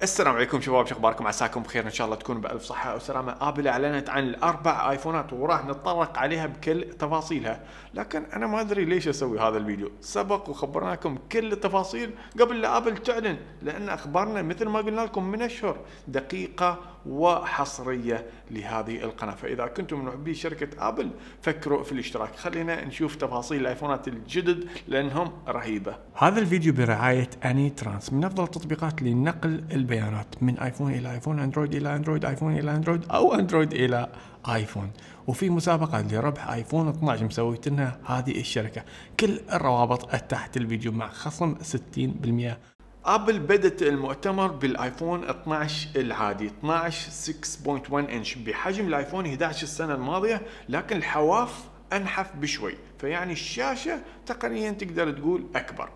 السلام عليكم شباب، شو اخباركم؟ عساكم بخير، ان شاء الله تكونوا بالف صحه وسلامه. ابل اعلنت عن الاربع ايفونات وراح نتطرق عليها بكل تفاصيلها، لكن انا ما ادري ليش اسوي هذا الفيديو. سبق وخبرناكم كل التفاصيل قبل لا ابل تعلن، لان اخبارنا مثل ما قلنا لكم من اشهر دقيقه وحصريه لهذه القناه. فاذا كنتم من محبي شركه ابل فكروا في الاشتراك. خلينا نشوف تفاصيل الايفونات الجدد لانهم رهيبه. هذا الفيديو برعايه اني ترانس، من افضل التطبيقات لنقل البيانات من ايفون الى ايفون، اندرويد الى اندرويد، ايفون الى اندرويد، او اندرويد الى ايفون. وفي مسابقة لربح ايفون 12 مسويتنها هذه الشركة. كل الروابط تحت الفيديو مع خصم 60%. ابل بدت المؤتمر بالايفون 12 العادي، 12 6.1 انش بحجم الايفون 11 السنة الماضية، لكن الحواف انحف بشوي، فيعني الشاشة تقنيا تقدر تقول اكبر،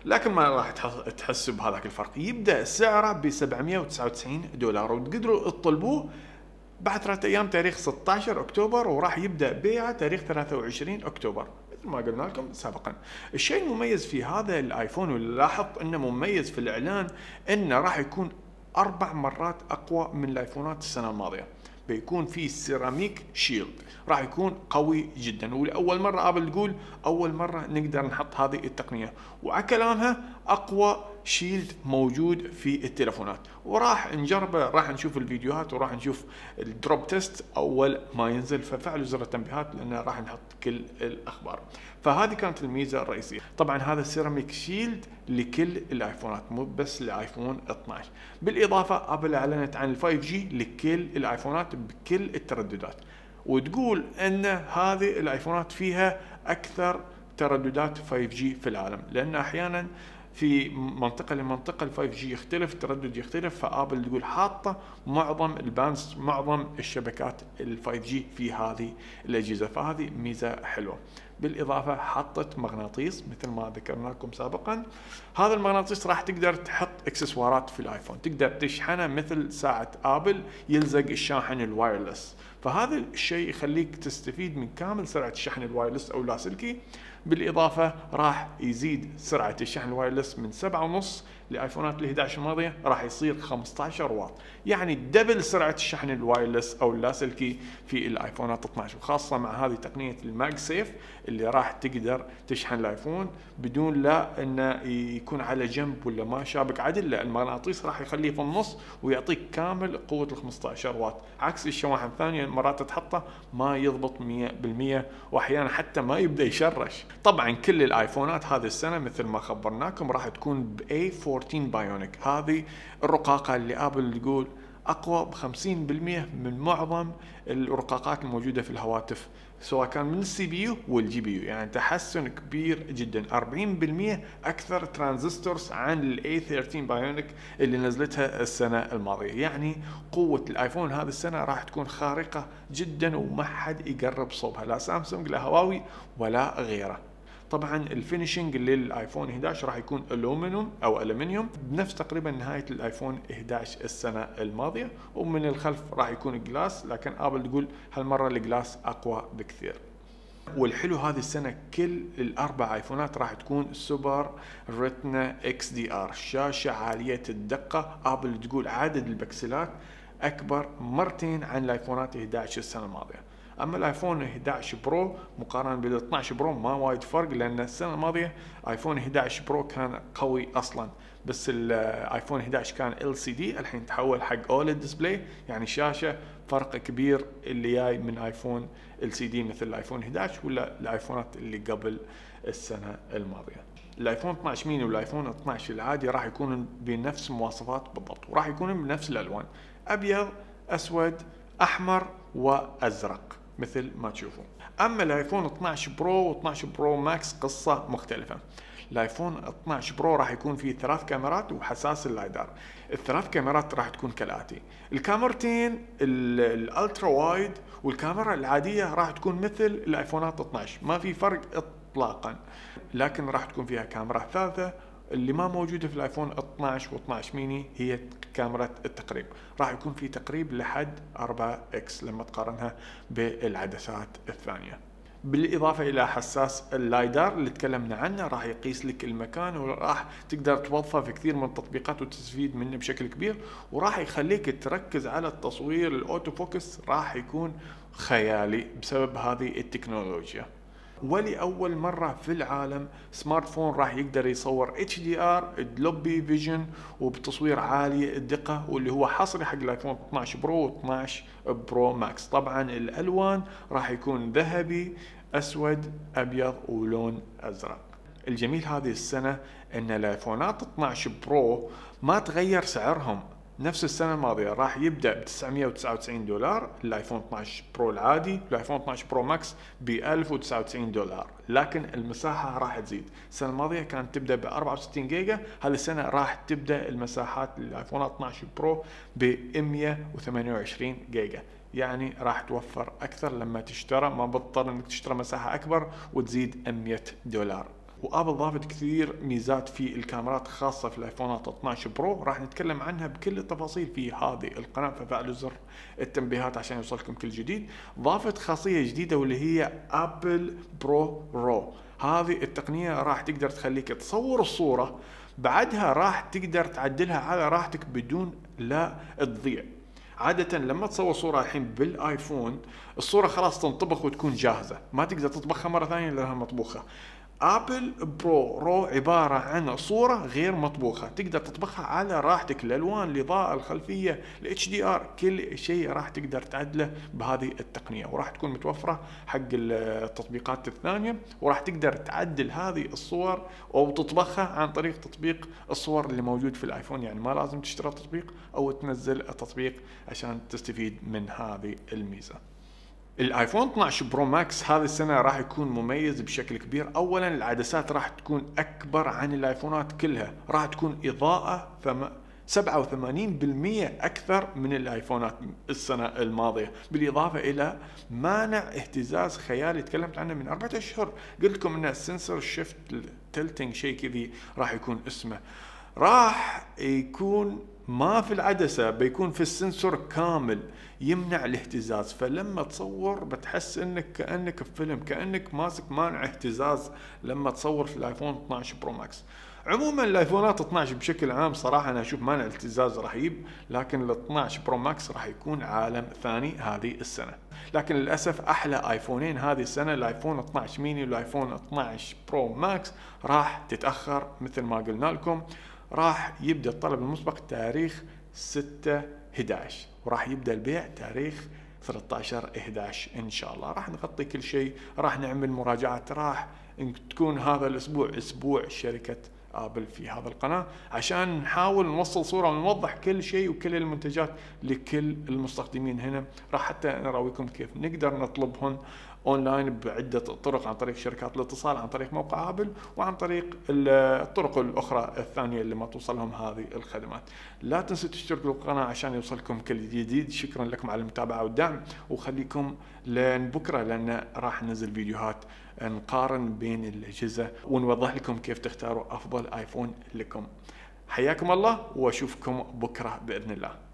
لكن ما راح تحس بهذاك الفرق. يبدا سعره ب $799 وتقدروا تطلبوه بعد 3 ايام تاريخ 16 اكتوبر، وراح يبدا بيعه تاريخ 23 اكتوبر مثل ما قلنا لكم سابقا. الشيء المميز في هذا الايفون، واللي لاحظت انه مميز في الاعلان، انه راح يكون 4 مرات اقوى من الايفونات السنه الماضيه. بيكون في سيراميك شيلد، راح يكون قوي جدا، ولاول مره ابل تقول اول مره نقدر نحط هذه التقنيه، وعلى كلامها اقوى شيلد موجود في التلفونات. وراح نجربه، راح نشوف الفيديوهات وراح نشوف الدروب تيست اول ما ينزل، ففعلوا زر التنبيهات لان راح نحط كل الاخبار. فهذه كانت الميزه الرئيسيه. طبعا هذا السيراميك شيلد لكل الايفونات مو بس لايفون 12. بالاضافه ابل اعلنت عن ال 5G لكل الايفونات بكل الترددات، وتقول ان هذه الايفونات فيها اكثر ترددات 5G في العالم، لان احيانا في منطقه لمنطقه ال 5G يختلف، التردد يختلف، فابل تقول حاطه معظم الباندز، معظم الشبكات ال 5G في هذه الاجهزه، فهذه ميزه حلوه. بالاضافه حطت مغناطيس مثل ما ذكرنا لكم سابقا. هذا المغناطيس راح تقدر تحط اكسسوارات في الايفون، تقدر تشحنه مثل ساعه ابل يلزق الشاحن الوايرلس، فهذا الشيء يخليك تستفيد من كامل سرعه الشحن الوايرلس او اللاسلكي. بالاضافه راح يزيد سرعه الشحن الوايرلس من 7.5 لايفونات ال 11 الماضيه، راح يصير 15 واط، يعني دبل سرعه الشحن الوايرلس او اللاسلكي في الايفونات 12. وخاصه مع هذه تقنيه الماج سيف اللي راح تقدر تشحن الايفون بدون لا انه يكون على جنب ولا ما شابك عدل، لا المغناطيس راح يخليه في النص ويعطيك كامل قوه ال 15 واط، عكس الشواحن الثانيه مرات تحطه ما يضبط 100%، واحيانا حتى ما يبدا يشرش. طبعا كل الايفونات هذه السنه مثل ما خبرناكم راح تكون ب A14 بايونيك، هذه الرقاقه اللي ابل تقول اقوى ب 50% من معظم الرقاقات الموجوده في الهواتف، سواء كان من السي بي يو والجي بي يو، يعني تحسن كبير جدا، 40% اكثر ترانزستورز عن الاي 13 بايونيك اللي نزلتها السنه الماضيه. يعني قوه الايفون هذه السنه راح تكون خارقه جدا وما حد يقرب صوبها، لا سامسونج لا هواوي ولا غيره. طبعا الفينيشنج للايفون 11 راح يكون الومنيوم او الومنيوم بنفس تقريبا نهايه الايفون 11 السنه الماضيه، ومن الخلف راح يكون جلاس، لكن ابل تقول هالمره الجلاس اقوى بكثير. والحلو هذه السنه كل الاربع ايفونات راح تكون سوبر ريتنا اكس دي ار، شاشه عاليه الدقه. ابل تقول عدد البكسلات اكبر مرتين عن الايفونات 11 السنه الماضيه. اما الايفون 11 برو مقارنه بال 12 برو ما وايد فرق، لان السنه الماضيه ايفون 11 برو كان قوي اصلا، بس الايفون 11 كان LCD، الحين تحول حق اولد ديسبلاي، يعني شاشه فرق كبير اللي جاي من ايفون LCD مثل الايفون 11 ولا الايفونات اللي قبل السنه الماضيه. الايفون 12 ميني والايفون 12 العادي راح يكونوا بنفس المواصفات بالضبط، وراح يكونوا بنفس الالوان، ابيض اسود احمر وازرق مثل ما تشوفون. اما الايفون 12 برو و12 برو ماكس قصه مختلفه. الايفون 12 برو راح يكون فيه 3 كاميرات وحساس اللايدار. الثلاث كاميرات راح تكون كالاتي: الكاميرتين الالترا وايد والكاميرا العاديه راح تكون مثل الايفونات 12، ما في فرق اطلاقا، لكن راح تكون فيها كاميرا ثالثه اللي ما موجوده في الايفون 12 و12 ميني، هي كاميرا التقريب. راح يكون في تقريب لحد 4x لما تقارنها بالعدسات الثانيه. بالاضافه الى حساس اللايدار اللي تكلمنا عنه، راح يقيس لك المكان وراح تقدر توظفه في كثير من التطبيقات وتستفيد منه بشكل كبير، وراح يخليك تركز على التصوير. الاوتو فوكس راح يكون خيالي بسبب هذه التكنولوجيا. ولأول مرة في العالم سمارت فون راح يقدر يصور HDR دولبي فيجن وبتصوير عالي الدقة، واللي هو حصري حق الايفون 12 برو و12 برو ماكس. طبعا الألوان راح يكون ذهبي، أسود، أبيض، ولون أزرق. الجميل هذه السنة ان الايفونات 12 برو ما تغير سعرهم نفس السنة الماضية، راح يبدأ ب $999 الايفون 12 برو العادي، والايفون 12 برو ماكس ب $1099، لكن المساحة راح تزيد. السنة الماضية كانت تبدأ ب 64 جيجا، هذه السنة راح تبدأ المساحات للايفونات 12 برو ب 128 جيجا، يعني راح توفر اكثر لما تشترى، ما بتضطر انك تشتري مساحة اكبر وتزيد $100. وابل ضافت كثير ميزات في الكاميرات خاصة في الايفونات 12 برو، راح نتكلم عنها بكل التفاصيل في هذه القناة، ففعلوا زر التنبيهات عشان يوصلكم كل جديد. ضافت خاصية جديدة واللي هي ابل برو رو. هذه التقنية راح تقدر تخليك تصور الصورة، بعدها راح تقدر تعدلها على راحتك بدون لا تضيع. عادة لما تصور صورة الحين بالايفون الصورة خلاص تنطبخ وتكون جاهزة، ما تقدر تطبخها مرة ثانية لانها مطبوخة. ابل برو رو عبارة عن صورة غير مطبوخة، تقدر تطبخها على راحتك، الالوان، الاضاءة، الخلفية، الاتش دي ار، كل شيء راح تقدر تعدله بهذه التقنية، وراح تكون متوفرة حق التطبيقات الثانية، وراح تقدر تعدل هذه الصور او تطبخها عن طريق تطبيق الصور اللي موجود في الايفون. يعني ما لازم تشتري تطبيق او تنزل التطبيق عشان تستفيد من هذه الميزة. الايفون 12 برو ماكس هذه السنة راح يكون مميز بشكل كبير. اولا العدسات راح تكون اكبر عن الايفونات كلها، راح تكون اضاءة 87% اكثر من الايفونات السنة الماضية، بالاضافة الى مانع اهتزاز خيالي تكلمت عنه من 4 اشهر، قلت لكم ان السنسور شيفت تلتنج شيء كذي راح يكون اسمه، راح يكون ما في العدسة، بيكون في السنسور كامل يمنع الاهتزاز، فلما تصور بتحس انك كأنك في فيلم، كأنك ماسك مانع اهتزاز لما تصور في الايفون 12 برو ماكس. عموما الايفونات 12 بشكل عام صراحة انا اشوف مانع الاهتزاز رهيب، لكن ال 12 برو ماكس راح يكون عالم ثاني هذه السنة. لكن للأسف احلى ايفونين هذه السنة الايفون 12 ميني والايفون 12 برو ماكس راح تتأخر مثل ما قلنا لكم. راح يبدأ الطلب المسبق تاريخ 6/11 وراح يبدأ البيع تاريخ 13/11 إن شاء الله. راح نغطي كل شيء، راح نعمل مراجعات، راح تكون هذا الأسبوع أسبوع شركة آبل في هذا القناة عشان نحاول نوصل صورة ونوضح كل شيء وكل المنتجات لكل المستخدمين هنا. راح حتى نراويكم كيف نقدر نطلبهم اونلاين بعدة طرق، عن طريق شركات الاتصال، عن طريق موقع ابل، وعن طريق الطرق الاخرى الثانية اللي ما توصلهم هذه الخدمات. لا تنسوا تشتركوا بالقناة عشان يوصلكم كل جديد. شكرا لكم على المتابعة والدعم، وخليكم لين بكرة لان راح ننزل فيديوهات نقارن بين الأجهزة ونوضح لكم كيف تختاروا افضل ايفون لكم. حياكم الله واشوفكم بكرة باذن الله.